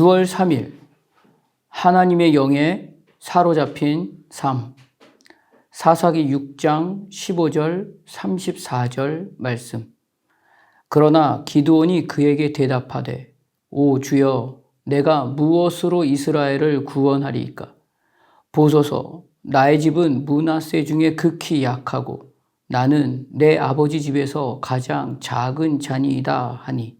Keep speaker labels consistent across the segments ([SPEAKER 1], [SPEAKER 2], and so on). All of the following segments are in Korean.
[SPEAKER 1] 6월 3일 하나님의 영에 사로잡힌 삶. 사사기 6장 15절 34절 말씀. 그러나 기드온이 그에게 대답하되 오 주여 내가 무엇으로 이스라엘을 구원하리이까? 보소서 나의 집은 므낫세 중에 극히 약하고 나는 내 아버지 집에서 가장 작은 자니이다 하니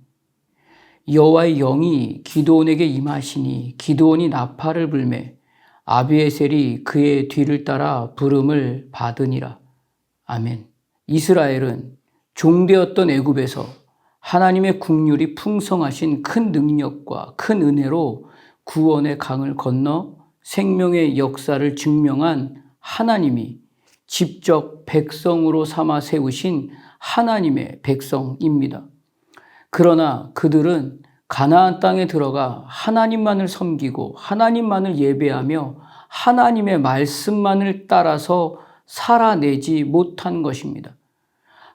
[SPEAKER 1] 여호와의 영이 기드온에게 임하시니 기드온이 나팔을 불매 아비에셀이 그의 뒤를 따라 부름을 받으니라. 아멘. 이스라엘은 종되었던 애굽에서 하나님의 국률이 풍성하신 큰 능력과 큰 은혜로 구원의 강을 건너 생명의 역사를 증명한 하나님이 직접 백성으로 삼아 세우신 하나님의 백성입니다. 그러나 그들은 가나안 땅에 들어가 하나님만을 섬기고 하나님만을 예배하며 하나님의 말씀만을 따라서 살아내지 못한 것입니다.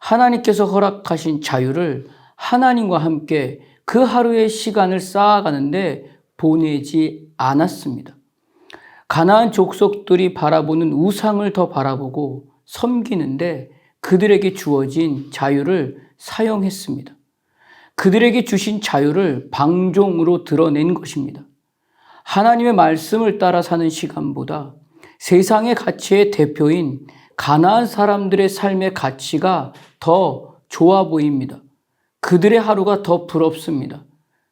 [SPEAKER 1] 하나님께서 허락하신 자유를 하나님과 함께 그 하루의 시간을 쌓아가는데 보내지 않았습니다. 가나안 족속들이 바라보는 우상을 더 바라보고 섬기는데 그들에게 주어진 자유를 사용했습니다. 그들에게 주신 자유를 방종으로 드러낸 것입니다. 하나님의 말씀을 따라 사는 시간보다 세상의 가치의 대표인 가나안 사람들의 삶의 가치가 더 좋아 보입니다. 그들의 하루가 더 부럽습니다.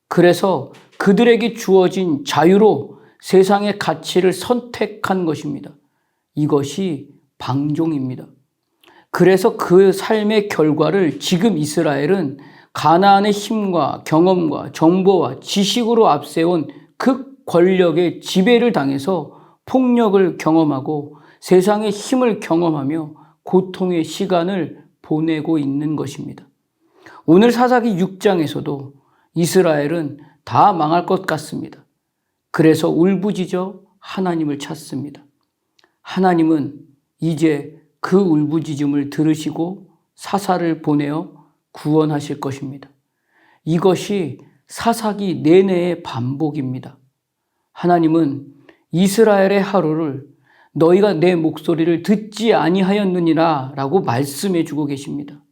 [SPEAKER 1] 그래서 그들에게 주어진 자유로 세상의 가치를 선택한 것입니다. 이것이 방종입니다. 그래서 그 삶의 결과를 지금 이스라엘은 가나안의 힘과 경험과 정보와 지식으로 앞세운 극 권력의 지배를 당해서 폭력을 경험하고 세상의 힘을 경험하며 고통의 시간을 보내고 있는 것입니다. 오늘 사사기 6장에서도 이스라엘은 다 망할 것 같습니다. 그래서 울부짖어 하나님을 찾습니다. 하나님은 이제 그 울부짖음을 들으시고 사사를 보내어 구원하실 것입니다. 이것이 사사기 내내의 반복입니다. 하나님은 이스라엘의 하루를 너희가 내 목소리를 듣지 아니하였느니라 라고 말씀해 주고 계십니다.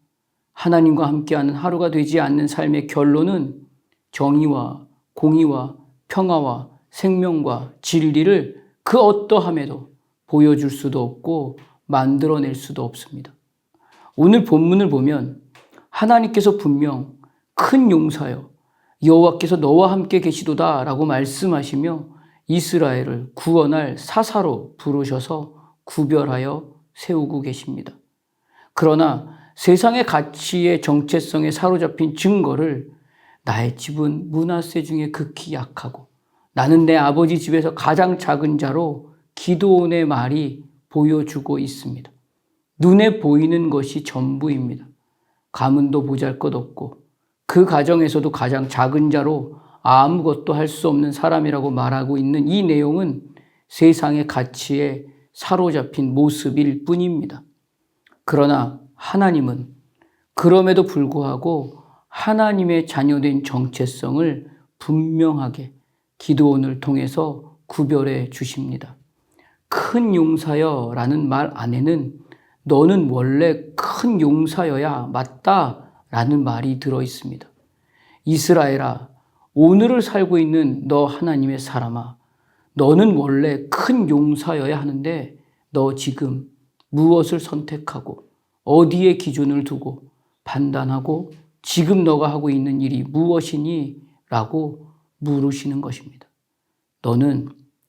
[SPEAKER 1] 하나님과 함께하는 하루가 되지 않는 삶의 결론은 정의와 공의와 평화와 생명과 진리를 그 어떠함에도 보여줄 수도 없고 만들어낼 수도 없습니다. 오늘 본문을 보면 하나님께서 분명 큰 용사여 여호와께서 너와 함께 계시도다 라고 말씀하시며 이스라엘을 구원할 사사로 부르셔서 구별하여 세우고 계십니다. 그러나 세상의 가치의 정체성에 사로잡힌 증거를 나의 집은 므낫세 중에 극히 약하고 나는 내 아버지 집에서 가장 작은 자로 기드온의 말이 보여주고 있습니다. 눈에 보이는 것이 전부입니다. 가문도 보잘것없고 그 가정에서도 가장 작은 자로 아무것도 할 수 없는 사람이라고 말하고 있는 이 내용은 세상의 가치에 사로잡힌 모습일 뿐입니다. 그러나 하나님은 그럼에도 불구하고 하나님의 자녀된 정체성을 분명하게 기드온을 통해서 구별해 주십니다. 큰 용사여 라는 말 안에는 너는 원래 큰 용사여야 맞다 라는 말이 들어 있습니다. 이스라엘아, 오늘을 살고 있는 너 하나님의 사람아, 너는 원래 큰 용사여야 하는데 너 지금 무엇을 선택하고 어디에 기준을 두고 판단하고 지금 너가 하고 있는 일이 무엇이니? 라고 물으시는 것입니다. 너는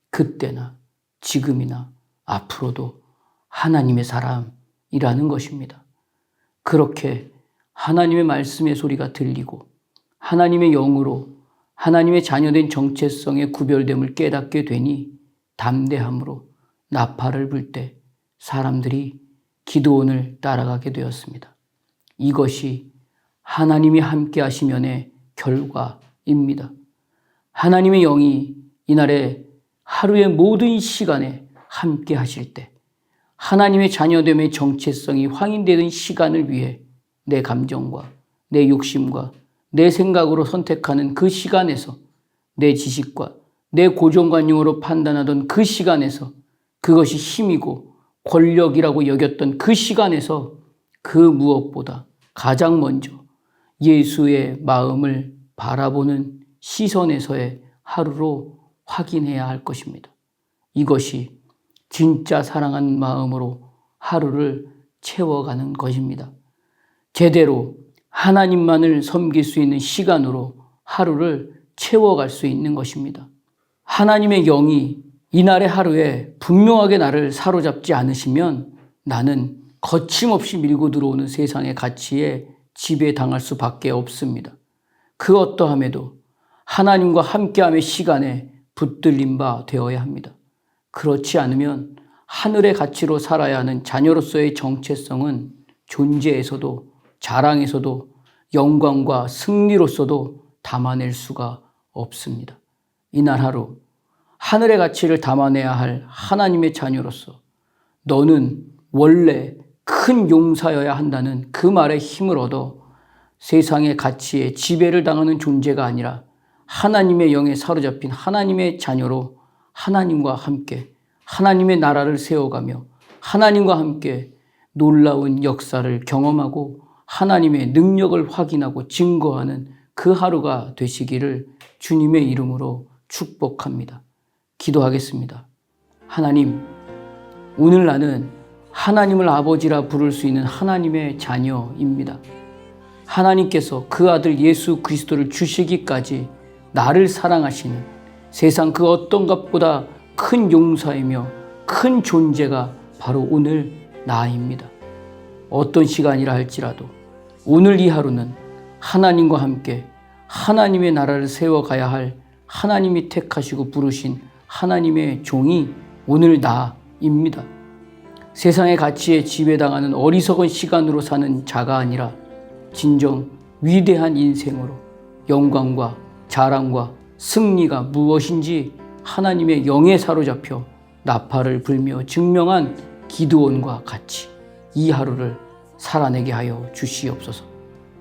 [SPEAKER 1] 그때나 지금이나 앞으로도 하나님의 사람이라는 것입니다. 그렇게 하나님의 말씀의 소리가 들리고 하나님의 영으로 하나님의 자녀된 정체성의 구별됨을 깨닫게 되니 담대함으로 나팔을 불 때 사람들이 기드온을 따라가게 되었습니다. 이것이 하나님이 함께 하시면의 결과입니다. 하나님의 영이 이날에 하루의 모든 시간에 함께 하실 때 하나님의 자녀됨의 정체성이 확인되는 시간을 위해 내 감정과 내 욕심과 내 생각으로 선택하는 그 시간에서 내 지식과 내 고정관념으로 판단하던 그 시간에서 그것이 힘이고 권력이라고 여겼던 그 시간에서 그 무엇보다 가장 먼저 예수의 마음을 바라보는 시선에서의 하루로 확인해야 할 것입니다. 이것이 진짜 사랑하는 마음으로 하루를 채워가는 것입니다. 제대로 하나님만을 섬길 수 있는 시간으로 하루를 채워갈 수 있는 것입니다. 하나님의 영이 이날의 하루에 분명하게 나를 사로잡지 않으시면 나는 거침없이 밀고 들어오는 세상의 가치에 지배당할 수밖에 없습니다. 그 어떠함에도 하나님과 함께함의 시간에 붙들린 바 되어야 합니다. 그렇지 않으면 하늘의 가치로 살아야 하는 자녀로서의 정체성은 존재에서도 자랑에서도 영광과 승리로서도 담아낼 수가 없습니다. 이날 하루 하늘의 가치를 담아내야 할 하나님의 자녀로서 너는 원래 큰 용사여야 한다는 그 말에 힘을 얻어 세상의 가치에 지배를 당하는 존재가 아니라 하나님의 영에 사로잡힌 하나님의 자녀로 하나님과 함께 하나님의 나라를 세워가며 하나님과 함께 놀라운 역사를 경험하고 하나님의 능력을 확인하고 증거하는 그 하루가 되시기를 주님의 이름으로 축복합니다. 기도하겠습니다. 하나님, 오늘 나는 하나님을 아버지라 부를 수 있는 하나님의 자녀입니다. 하나님께서 그 아들 예수 그리스도를 주시기까지 나를 사랑하시는 세상 그 어떤 것보다 큰 용사이며 큰 존재가 바로 오늘 나입니다. 어떤 시간이라 할지라도 오늘 이 하루는 하나님과 함께 하나님의 나라를 세워가야 할 하나님이 택하시고 부르신 하나님의 종이 오늘 나입니다. 세상의 가치에 지배당하는 어리석은 시간으로 사는 자가 아니라 진정 위대한 인생으로 영광과 자랑과 승리가 무엇인지 하나님의 영에 사로잡혀 나팔을 불며 증명한 기드온과 같이 이 하루를 살아내게 하여 주시옵소서.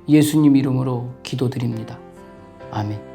[SPEAKER 1] 예수님 이름으로 기도드립니다. 아멘.